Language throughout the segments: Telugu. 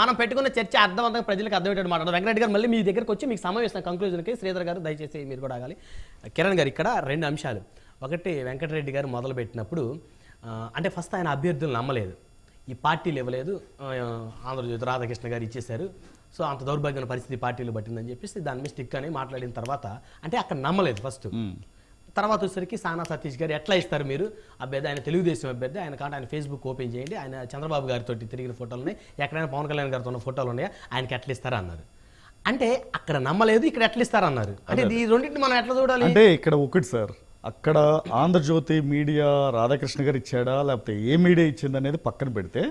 మనం పెట్టుకున్న చర్చ అర్థవంతంగా ప్రజలకు అర్థమయ్యేటట్టు మాట్లాడదు. వెంకటరెడ్డి గారు మళ్ళీ మీ దగ్గరకు వచ్చి మీకు సమావేశం కంక్లూజన్కి శ్రీధర్ గారు దయచేసి మీరు కూడా ఆగాలి. కిరణ్ గారు ఇక్కడ 2 అంశాలు. ఒకటి, వెంకటరెడ్డి గారు మొదలుపెట్టినప్పుడు అంటే ఫస్ట్ ఆయన అభ్యర్థులు నమ్మలేదు, ఈ పార్టీలు ఇవ్వలేదు, ఆంధ్రజ్యోతి రాధాకృష్ణ గారు ఇచ్చేశారు, సో అంత దౌర్భాగ్యమైన పరిస్థితి పార్టీలు పట్టిందని చెప్పేసి దాని మీద స్టిక్ అని మాట్లాడిన తర్వాత అంటే అక్కడ నమ్మలేదు ఫస్ట్. తర్వాత వచ్చేసరికి సానా సతీష్ గారు ఎట్లా ఇస్తారు మీరు అభ్యర్థి, ఆయన తెలుగుదేశం అభ్యర్థి, ఆయన కాంటే ఆయన ఫేస్బుక్ ఓపెన్ చేయండి, ఆయన చంద్రబాబు గారితో తిరిగిన ఫోటోలు ఉన్నాయి, ఎక్కడైనా పవన్ కళ్యాణ్ గారితో ఉన్న ఫోటోలు ఉన్నాయా, ఆయనకి ఎట్లా ఇస్తారా అన్నారు. అంటే అక్కడ నమ్మలేదు, ఇక్కడ ఎట్లా ఇస్తారా అన్నారు. అంటే ఈ రెండింటిని మనం ఎట్లా చూడాలి అంటే ఇక్కడ ఒకటి సార్, అక్కడ ఆంధ్రజ్యోతి మీడియా రాధాకృష్ణ గారు ఇచ్చాడా లేకపోతే ఏ మీడియా ఇచ్చింది అనేది పక్కన పెడితే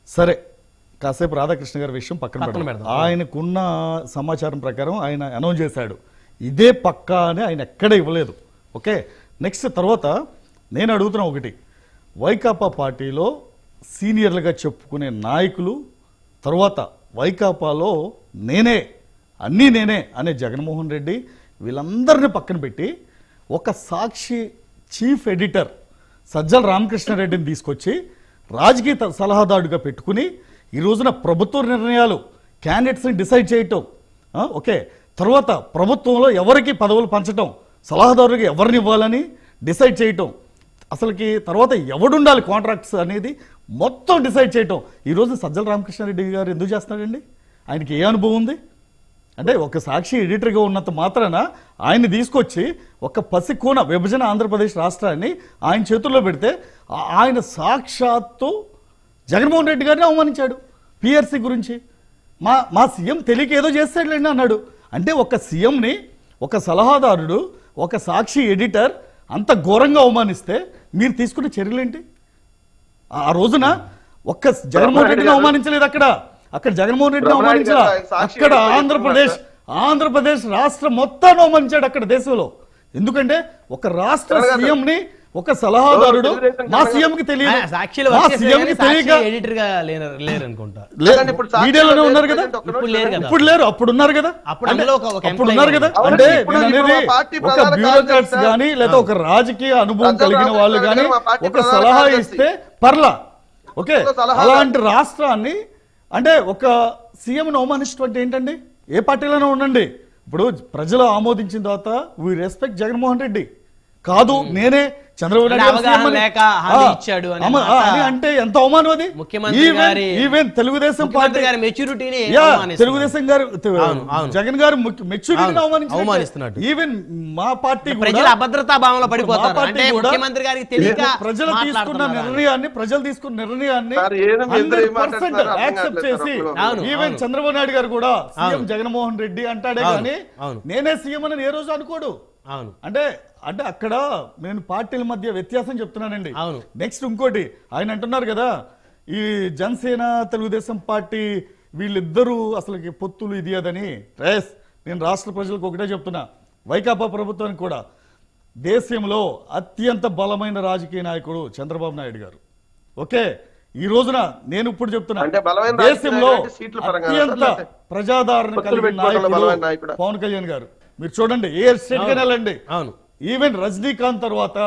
సరే, కాసేపు రాధాకృష్ణ గారి విషయం పక్కన పెడదాం. ఆయనకున్న సమాచారం ప్రకారం ఆయన అనౌన్స్ చేశాడు, ఇదే పక్కా అని ఆయన ఎక్కడ ఇవ్వలేదు. ఓకే, నెక్స్ట్ తర్వాత నేను అడుగుతున్నా ఒకటి, వైకాపా పార్టీలో సీనియర్లుగా చెప్పుకునే నాయకులు, తర్వాత వైకాపాలో అన్నీ నేనే అనే జగన్మోహన్ రెడ్డి, వీళ్ళందరినీ పక్కన పెట్టి ఒక సాక్షి చీఫ్ ఎడిటర్ సజ్జల రామకృష్ణారెడ్డిని తీసుకొచ్చి రాజకీయ సలహాదారుడిగా పెట్టుకుని ఈ రోజున ప్రభుత్వ నిర్ణయాలు క్యాండిడేట్స్ని డిసైడ్ చేయటం, ఓకే, తర్వాత ప్రభుత్వంలో ఎవరికి పదవులు పంచటం, సలహాదారుడికి ఎవరిని ఇవ్వాలని డిసైడ్ చేయటం, అసలుకి తర్వాత ఎవడుండాలి కాంట్రాక్ట్స్ అనేది మొత్తం డిసైడ్ చేయటం ఈరోజు సజ్జల రామకృష్ణారెడ్డి గారు ఎందుకు చేస్తున్నాడండి? ఆయనకి ఏ అనుభవం ఉంది? అంటే ఒక సాక్షి ఎడిటర్గా ఉన్నంత మాత్రాన ఆయన్ని తీసుకొచ్చి ఒక పసికోన విభజన ఆంధ్రప్రదేశ్ రాష్ట్రాన్ని ఆయన చేతుల్లో పెడితే ఆయన సాక్షాత్తు జగన్మోహన్ రెడ్డి గారిని అవమానించాడు. పిఆర్సీ గురించి మా సీఎం తెలియక ఏదో చేస్తాడులేండి అన్నాడు. అంటే ఒక సీఎంని ఒక సలహాదారుడు, ఒక సాక్షి ఎడిటర్ అంత ఘోరంగా అవమానిస్తే మీరు తీసుకునే చర్యలేంటి? ఆ రోజున ఒక్క జగన్మోహన్ రెడ్డిని అవమానించలేదు, అక్కడ జగన్మోహన్ రెడ్డిని అవమానించలా, అక్కడ ఆంధ్రప్రదేశ్ రాష్ట్రం మొత్తాన్ని అవమానించాడు అక్కడ దేశంలో. ఎందుకంటే ఒక రాష్ట్ర సీఎంని ఒక సలహాదారుడు మా సీఎంకి తెలియక మీడియాలోనే ఉన్నారు కదా, ఇప్పుడు లేరు, అప్పుడు ఉన్నారు కదా. అంటే ఒక బ్యూరోక్రాట్స్ గానీ లేదా ఒక రాజకీయ అనుభవం కలిగిన వాళ్ళు గానీ ఒక సలహా ఇస్తే పర్లా, ఓకే, అలాంటి రాష్ట్రాన్ని అంటే ఒక సీఎంను అవమానించడం అంటే ఏంటండి? ఏ పార్టీలోనే ఉండండి, ఇప్పుడు ప్రజలు ఆమోదించిన తర్వాత వీ రెస్పెక్ట్ జగన్మోహన్ రెడ్డి, కాదు నేనే చంద్రబాబు నాయుడు అంటే ఎంత అవమానం అది. ఈవెన్ తెలుగుదేశం పార్టీ తెలుగుదేశం గారు జగన్ గారు మెచ్యూరిటీని అవమానిస్తున్నాడు. ఈవెన్ మా పార్టీ అభద్రతా భావంలో పడిపోతారు. ప్రజలు తీసుకున్న నిర్ణయాన్ని 100% యాక్సెప్ట్ చేసి ఈవెన్ చంద్రబాబు నాయుడు గారు కూడా సీఎం జగన్మోహన్ రెడ్డి అంటాడే కానీ నేనే సీఎం అని ఏ రోజు అనుకోడు. అంటే అక్కడ నేను పార్టీల మధ్య వ్యత్యాసం చెప్తున్నానండి. నెక్స్ట్ ఇంకోటి, ఆయన అంటున్నారు కదా ఈ జనసేన తెలుగుదేశం పార్టీ వీళ్ళిద్దరూ అసలు పొత్తులు ఇది అదని. నేను రాష్ట్ర ప్రజలకు ఒకటే చెప్తున్నా, వైకాపా ప్రభుత్వానికి కూడా దేశంలో అత్యంత బలమైన రాజకీయ నాయకుడు చంద్రబాబు నాయుడు గారు. ఓకే, ఈ రోజున నేను ఇప్పుడు చెప్తున్నా, దేశంలో అత్యంత ప్రజాదరణ కలిగిన నాయకుడు పవన్ కళ్యాణ్ గారు. మీరు చూడండి, ఏ స్టేట్ కి వెళ్ళండి, ఈవెన్ రజనీకాంత్ తర్వాత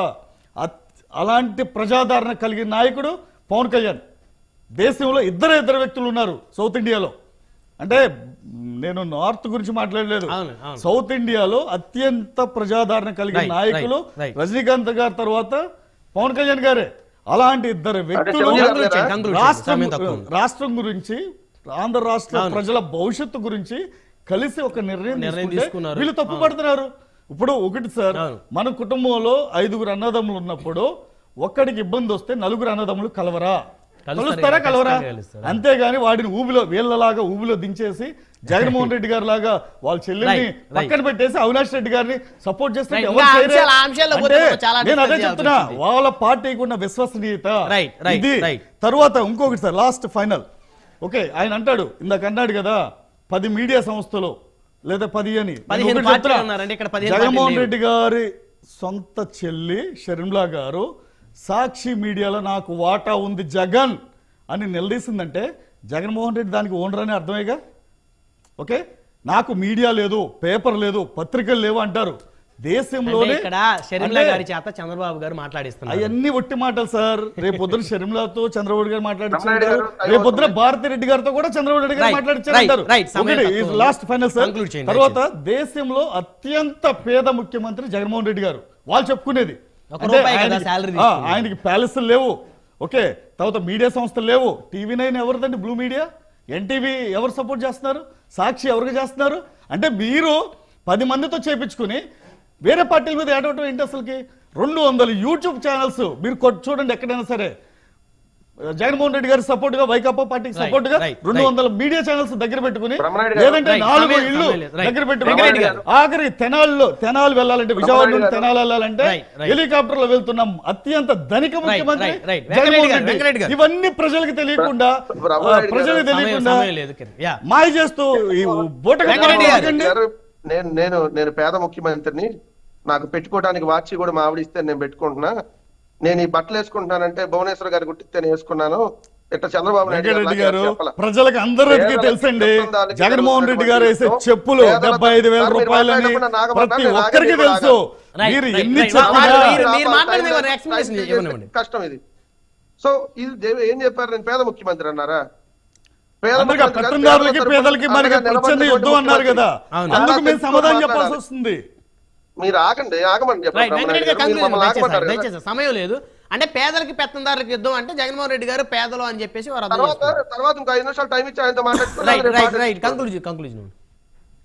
అలాంటి ప్రజాదరణ కలిగిన నాయకుడు పవన్ కళ్యాణ్. దేశంలో ఇద్దరు వ్యక్తులు ఉన్నారు సౌత్ ఇండియాలో. అంటే నేను నార్త్ గురించి మాట్లాడలేదు, సౌత్ ఇండియాలో అత్యంత ప్రజాదరణ కలిగిన నాయకులు రజనీకాంత్ గారి తర్వాత పవన్ కళ్యాణ్ గారే. అలాంటి ఇద్దరు వ్యక్తులు రాష్ట్రం గురించి, ఆంధ్ర రాష్ట్ర ప్రజల భవిష్యత్తు గురించి కలిసి ఒక నిర్ణయం తీసుకున్నారు. వీళ్ళు తప్పు పడుతున్నారు. ఇప్పుడు ఒకటి సార్, మన కుటుంబంలో 5 అన్నదమ్ములు ఉన్నప్పుడు ఒక్కడికి ఇబ్బంది వస్తే 4 అన్నదమ్ములు కలవరా? అంతేగాని వాడిని వీళ్ళలాగా ఊబిలో దించేసి జగన్మోహన్ రెడ్డి గారి లాగా వాళ్ళ చెల్లెల్ని పక్కన పెట్టేసి అవినాష్ రెడ్డి గారిని సపోర్ట్ చేస్తే నేను అదే చెప్తున్నా, వాళ్ళ పార్టీకి ఉన్న విశ్వసనీయత ఇది. తర్వాత ఇంకొకటి సార్, లాస్ట్ ఫైనల్, ఓకే, ఆయన అంటాడు, ఇందాక అన్నాడు కదా 10 మీడియా సంస్థలు లేదా 10 అని. జగన్మోహన్ రెడ్డి గారి సొంత చెల్లి షర్మిలా గారు సాక్షి మీడియాలో నాకు వాటా ఉంది జగన్ అని నిలదీసిందంటే జగన్మోహన్ రెడ్డి దానికి ఓనర్ అని అర్థమేగా. ఓకే, నాకు మీడియా లేదు, పేపర్ లేదు, పత్రికలు లేవు అంటారు. దేశంలోనే ఇక్కడ షర్మిల గారి చేత చంద్రబాబు గారు మాట్లాడిస్తున్నారు. అవన్నీ ఒట్టి మాటలు సార్. రేపు పొద్దున షర్మిలతో చంద్రబాబు గారు మాట్లాడించారు, రేపు పొద్దున భారతి రెడ్డి గారితో కూడా చంద్రబాబు రెడ్డి గారు మాట్లాడించారు. Last final sir. తర్వాత దేశంలో అత్యంత పేద ముఖ్యమంత్రి జగన్మోహన్ రెడ్డి గారు వాళ్ళు చెప్పుకునేది. ఆయనకి ప్యాలెస్ లేవు, ఓకే, తర్వాత మీడియా సంస్థలు లేవు. టీవీ9 ఎవరిదండి? Blue media. ఎన్టీవీ ఎవరు సపోర్ట్ చేస్తున్నారు? సాక్షి ఎవరికి చేస్తున్నారు? అంటే మీరు 10 మందితో చేపించుకుని వేరే పార్టీల మీద ఏడవటం ఏంటి అసలుకి? 200 యూట్యూబ్ ఛానల్స్ మీరు చూడండి ఎక్కడైనా సరే. జగన్మోహన్ రెడ్డి గారి సపోర్ట్ గా, వైకాపా పార్టీకి సపోర్ట్ గా 200 మీడియా ఛానల్స్ దగ్గర పెట్టుకుని, లేదంటే 4 ఇళ్ళు దగ్గర పెట్టుకుని, ఆఖరికి తెనాలి వెళ్ళాలంటే, విజయవాడ నుండి తెనాలి వెళ్ళాలంటే హెలికాప్టర్ లో వెళ్తున్నాం అత్యంత ధనిక ముఖ్యమంత్రి జగన్మోహన్ రెడ్డి. ఇవన్నీ ప్రజలకు తెలియకుండా మాయ చేస్తూ నేను పేద ముఖ్యమంత్రిని, నాకు పెట్టుకోవడానికి వాచి కూడా మా ఆవిడ ఇస్తే నేను పెట్టుకుంటున్నా, నేను ఈ బట్టలు వేసుకుంటున్నానంటే భువనేశ్వర్ గారి గుర్తిస్తే వేసుకున్నాను. ఇట్లా చంద్రబాబు నాయుడు గారు ప్రజలకు అందరికీ తెలుసండి. జగన్మోహన్ రెడ్డి గారు వేసే చెప్పులు 75,000 రూపాయలని ప్రతి ఒక్కరికి తెలుసు. మీరు ఎన్ని కష్టం ఇది. సో ఇది ఏం చెప్పారు? నేను పేద ముఖ్యమంత్రి అన్నారా? పెత్తందారులకి పేదలకి మనకి యుద్ధం అన్నారు కదా, అందుకు మేము సమాధానం చెప్పాల్సి వస్తుంది. మీరు ఆగమని చెప్పారు. సమయం లేదు అంటే పేదలకి పెత్తందారులకి యుద్ధం అంటే జగన్మోహన్ రెడ్డి గారు పేదలు అని చెప్పేసి తర్వాత ఇంకో 5 నిమిషాలు టైం ఇచ్చి ఆయనతో మాట్లాడుతున్నారు.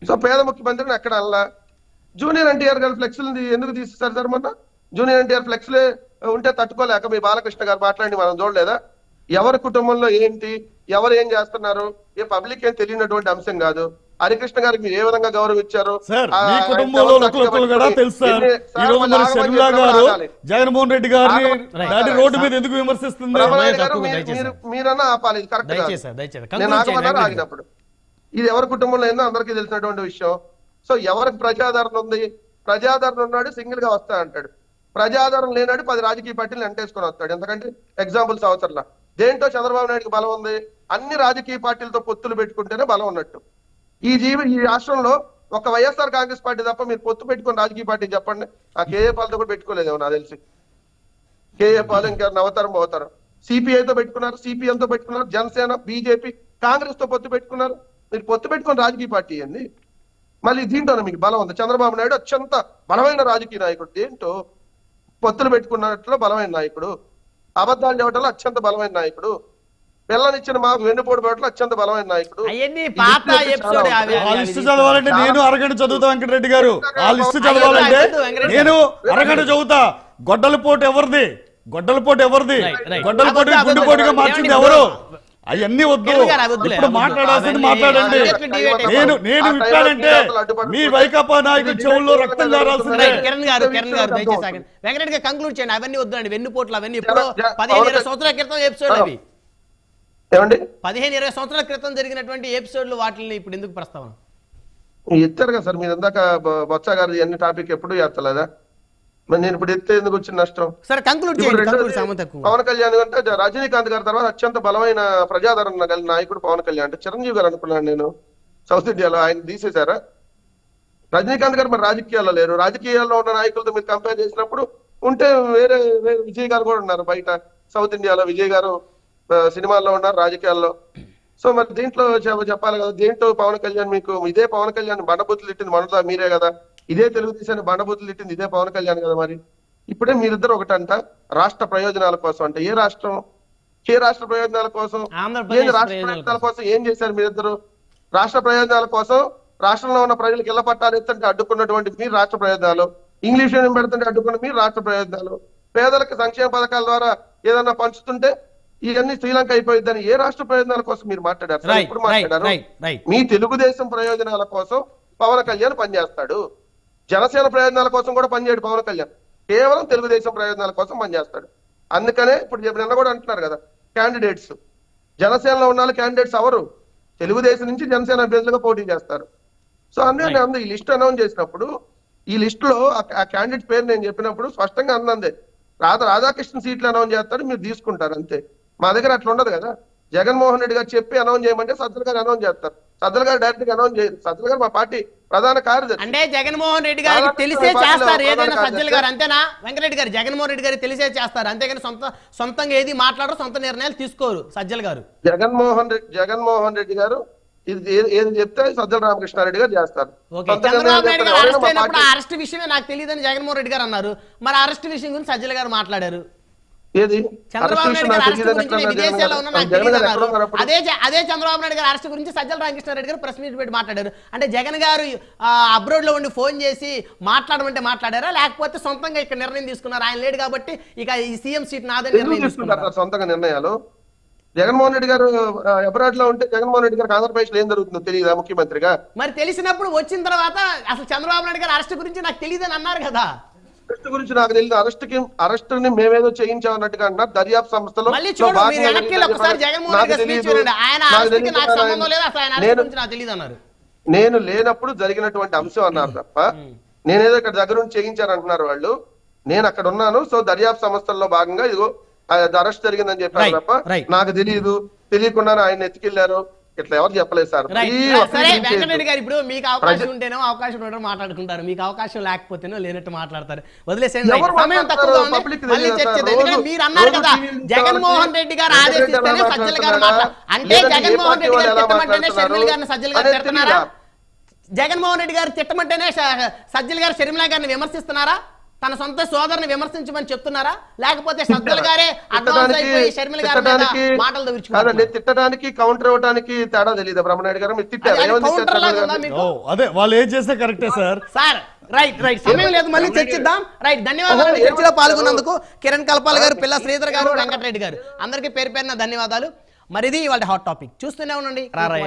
సో పేద ముఖ్యమంత్రిని ఎక్కడ అలా జూనియర్ ఎన్టీఆర్ గారు ఫ్లెక్స్లు ఎందుకు తీసేస్తారు సార్? మొన్న జూనియర్ ఎన్టీఆర్ ఫ్లెక్స్లే ఉంటే తట్టుకోలేక మీ బాలకృష్ణ గారు మాట్లాడి మనం చూడలేదా? ఎవరి కుటుంబంలో ఏంటి, ఎవరు ఏం చేస్తున్నారు, ఏ పబ్లిక్ ఏం తెలియనటువంటి అంశం కాదు. హరికృష్ణ గారికి మీరు ఏ విధంగా గౌరవించారు? జగన్మోహన్ రెడ్డి గారిని రోడ్డు మీద ఎందుకు విమర్శిస్తుంది? మీరన్నా ఆపాలి, కరెక్ట్. నేను ఆగమన్నారు, ఆగినప్పుడు. ఇది ఎవరి కుటుంబంలో ఏందో అందరికీ తెలిసినటువంటి విషయం. సో ఎవరికి ప్రజాదరణ ఉంది? ప్రజాదరణ ఉన్నాడు సింగిల్ గా వస్తా అంటాడు, ప్రజాదరణ లేనాడు 10 రాజకీయ పార్టీలు అంటేసుకొని వస్తాడు. ఎందుకంటే ఎగ్జాంపుల్స్ అవసరంలా. దేంటో చంద్రబాబు నాయుడుకి బలం ఉంది, అన్ని రాజకీయ పార్టీలతో పొత్తులు పెట్టుకుంటేనే బలం ఉన్నట్టు. ఈ రాష్ట్రంలో ఒక వైఎస్ఆర్ కాంగ్రెస్ పార్టీ తప్ప మీరు పొత్తు పెట్టుకుని రాజకీయ పార్టీ చెప్పండి. ఆ కేఏ పాలతో కూడా పెట్టుకోలేదేమో నాకు తెలిసి. కేఏ పాలు ఇంకా అవతారం అవతారం. సిపిఐతో పెట్టుకున్నారు, సిపిఎం తో పెట్టుకున్నారు, జనసేన, బీజేపీ, కాంగ్రెస్ తో పొత్తు పెట్టుకున్నారు. మీరు పొత్తు పెట్టుకుని రాజకీయ పార్టీ ఏంది? మళ్ళీ దీంట్లోనే మీకు బలం ఉంది. చంద్రబాబు నాయుడు అత్యంత బలమైన రాజకీయ నాయకుడు. దేంటో పొత్తులు పెట్టుకున్నట్లో బలమైన నాయకుడు, అబద్ధాలు చెప్పడంలో అత్యంత బలమైన నాయకుడు, పిల్లనిచ్చిన మాకు వెన్నుపోటు పెట్టలో అత్యంత బలమైన నాయకుడు. ఆ లిస్టు చదవాలంటే నేను అరగంట చదువుతా వెంకటరెడ్డి గారు. ఆ లిస్టు చదవాలంటే నేను అరగంట చదువుతా. గొడ్డలపోటు ఎవరిది? గొడ్డలపోటు గుండెపోటుగా మార్చింది ఎవరు? అవన్నీ వద్దు. ఇప్పుడు మాట్లాడాల్సింది మాట్లాడండి. నేను విప్పానంటే మీ వైకాపా నాయకుడు చెవుల్లో రక్తం కారాల్సిందే. కిరణ్ గారు దయచేసి వెంకటరెడ్డి గారు కంక్లూడ్ చేయండి. అవన్నీ వద్దు అండి. వెన్నుపోట్లు అవన్నీ ఇప్పుడు 15-20 సంవత్సరాల క్రితం ఎపిసోడ్ అవి. 15-20 సంవత్సరాల క్రితం జరిగినటువంటి ఎపిసోడ్లు, వాటిని ఇప్పుడు ఎందుకు ప్రస్తావన ఎత్తారు కదా సార్? మీరు ఇందాక బొత్స గారు అన్ని టాపిక్ ఎప్పుడు ఎత్తలేదా? మరి నేను ఇప్పుడు ఎత్తే ఎందుకు వచ్చిన నష్టం? సరే కంక్లూడ్ చేయండి. పవన్ కళ్యాణ్ అంటే రజనీకాంత్ గారి తర్వాత అత్యంత బలమైన ప్రజాదరణ కలిగిన నాయకుడు పవన్ కళ్యాణ్. అంటే చిరంజీవి గారు అనుకున్నాను నేను సౌత్ ఇండియాలో. ఆయన తీసేశారా? రజనీకాంత్ గారు మరి రాజకీయాల్లో లేరు. రాజకీయాల్లో ఉన్న నాయకులతో మీరు కంపేర్ చేసినప్పుడు ఉంటే వేరే విజయ్ గారు కూడా ఉన్నారు బయట. సౌత్ ఇండియాలో విజయ్ గారు సినిమాల్లో ఉన్నారు, రాజకీయాల్లో. సో మరి దీంట్లో చెప్పాలి కదా, దేంట్లో పవన్ కళ్యాణ్ మీకు ఇదే పవన్ కళ్యాణ్ బండబూతులు తిట్టింది మనతో మీరే కదా, ఇదే తెలుగుదేశాన్ని బండబూతులు తిట్టింది ఇదే పవన్ కళ్యాణ్ కదా. మరి ఇప్పుడే మీరిద్దరు ఒకటంట రాష్ట్ర ప్రయోజనాల కోసం. అంటే ఏ రాష్ట్ర ప్రయోజనాల కోసం? రాష్ట్ర ప్రయోజనాల కోసం ఏం చేశారు మీరిద్దరు? రాష్ట్ర ప్రయోజనాల కోసం రాష్ట్రంలో ఉన్న ప్రజలకు ఇళ్ల పట్టాలు ఎత్తుంటే అడ్డుకున్నటువంటి మీరు రాష్ట్ర ప్రయోజనాలు, ఇంగ్లీష్ మీడియం పెడుతుంటే అడ్డుకున్న మీరు రాష్ట్ర ప్రయోజనాలు, పేదలకు సంక్షేమ పథకాల ద్వారా ఏదన్నా పంచుతుంటే ఇవన్నీ శ్రీలంక అయిపోయిందని ఏ రాష్ట్ర ప్రయోజనాల కోసం మీరు మాట్లాడారు? ఇప్పుడు మాట్లాడారు మీ తెలుగుదేశం ప్రయోజనాల కోసం పవన్ కళ్యాణ్ పనిచేస్తాడు. జనసేన ప్రయోజనాల కోసం కూడా పనిచేయడు పవన్ కళ్యాణ్, కేవలం తెలుగుదేశం ప్రయోజనాల కోసం పనిచేస్తాడు. అందుకనే ఇప్పుడు నిన్న కూడా అంటున్నారు కదా క్యాండిడేట్స్, జనసేనలో ఉన్న క్యాండిడేట్స్ ఎవరు? తెలుగుదేశం నుంచి జనసేన అభ్యర్థులుగా పోటీ చేస్తారు. సో అందుకని ఈ లిస్ట్ అనౌన్స్ చేసినప్పుడు ఈ లిస్ట్ లో ఆ క్యాండిడేట్ పేరు నేను చెప్పినప్పుడు స్పష్టంగా అన్నదే రాధాకృష్ణ సీట్లు అనౌన్స్ చేస్తారు, మీరు తీసుకుంటారు అంతే. మా దగ్గర అట్లా ఉండదు కదా. జగన్మోహన్ రెడ్డి గారు చెప్పి అనౌన్స్ చేయమంటే సజ్జల గారు అనౌన్స్ చేస్తారు. సజ్జల గారు డైరెక్ట్ గా అనౌన్స్ చేయరు. సజ్జల గారు మా పార్టీ ప్రధాన కార్యదర్శి. అంటే జగన్మోహన్ రెడ్డి గారికి తెలిసే చేస్తారు ఏదైనా సజ్జల గారు, అంతేనా వెంకటరెడ్డి గారు? జగన్మోహన్ రెడ్డి గారికి తెలిసే చేస్తారు, అంతేగాని సొంతంగా ఏది మాట్లాడరు, సొంత నిర్ణయాలు తీసుకోరు సజ్జల గారు. జగన్మోహన్ రెడ్డి గారు ఇది ఏది చెప్తే సజ్జల రామకృష్ణారెడ్డి గారు చేస్తారు. చంద్రబాబు నాయుడు గారు అరెస్ట్ అయినప్పుడు అరెస్ట్ విషయమే నాకు తెలియదని జగన్మోహన్ రెడ్డి గారు అన్నారు. మరి అరెస్ట్ విషయం గురించి సజ్జల గారు మాట్లాడారు. ఏది చంద్రబాబు నాయుడు గారు అరెస్ట్ గురించి నేను విదేశాల్లో ఉన్నా నాకు తెలియదు అన్నారు. అదే చంద్రబాబు నాయుడు గారు అరెస్ట్ గురించి సజ్జల రామకృష్ణారెడ్డి గారు ప్రెస్ మీట్ పెట్టి మాట్లాడారు. అంటే జగన్ గారు అబ్రోడ్ లో ఉండి ఫోన్ చేసి మాట్లాడమంటే మాట్లాడారా, లేకపోతే సొంతంగా ఇక్కడ నిర్ణయం తీసుకున్నారు? ఆయన లేడు కాబట్టి ఇక ఈ సీఎం సీట్ నాదని నిర్ణయం తీసుకున్నారు సొంతంగా నిర్ణయాలు. జగన్మోహన్ రెడ్డి గారు అబ్రాడ్ లో ఉంటే జగన్మోహన్ రెడ్డి గారికి ఆంధ్రప్రదేశ్ లో ఏం జరుగుతుందో తెలియదా ముఖ్యమంత్రిగా? మరి తెలిసినప్పుడు వచ్చిన తర్వాత అసలు చంద్రబాబు నాయుడు గారు అరెస్ట్ గురించి నాకు తెలియదని అన్నారు కదా. అరెస్ట్ గురించి నాకు తెలియదు. అరెస్ట్ ని మేమేదో చేయించామన్నట్టుగా అంటున్నారు. దర్యాప్తు సంస్థలో నేను లేనప్పుడు జరిగినటువంటి అంశం అన్నారు తప్ప నేనేదో ఇక్కడ దగ్గర నుంచి చేయించారంటున్నారు వాళ్ళు. నేను అక్కడ ఉన్నాను, సో దర్యాప్తు సంస్థల్లో భాగంగా ఇదిగో అరెస్ట్ జరిగిందని చెప్పారు తప్ప నాకు తెలియకుండా ఆయన ఎత్తుకెళ్లారు ఇట్లా ఎవరు చెప్పలేదు సార్. వెంకటరెడ్డి గారు ఇప్పుడు మీకు అవకాశం ఉంటేనో అవకాశం ఉండటం మాట్లాడుకుంటారు, మీకు అవకాశం లేకపోతేనో లేనట్టు మాట్లాడతారు. వదిలేసేయండి, సమయం తక్కువగా ఉంది, మళ్ళీ చర్చ. మీరు అన్నారు కదా జగన్మోహన్ రెడ్డి గారు ఆదేశిస్తేనే సజ్జల గారు అంటే జగన్మోహన్ రెడ్డి గారు తిట్టమంటేనే షర్మిల గారిని సజ్జల గారు తిడుతున్నారా? జగన్మోహన్ రెడ్డి గారు తిట్టమంటేనే సజ్జల గారు షర్మిల గారిని విమర్శిస్తున్నారా? తన సొంత సోదరుని విమర్శించమని చెప్తున్నారా? లేకపోతే సజ్జల గారే అడ్వాన్స్ అయిపోయి షర్మిల గారి మీద మాటలు విరుచుకున్నారా? తిట్టడానికి కౌంటర్ ఇవ్వడానికి తేడా తెలియదు. బ్రహ్మనాయుడు గారు మీరు తిట్టారు, అదే వాళ్ళు ఏం చేస్తే కరెక్టే సార్. సార్ రైట్ సమయం లేదు, మళ్ళీ చర్చిద్దాం. రైట్, ధన్యవాదాలు చర్చలో పాల్గొన్నందుకు. కిరణ్ కల్పాల్ గారు, పిల్ల శ్రీధర్ గారు, వెంకటరెడ్డి గారు, అందరికీ పేరు పేరున ధన్యవాదాలు. మరిది వాళ్ళ హాట్ టాపిక్ చూస్తూనే ఉండండి.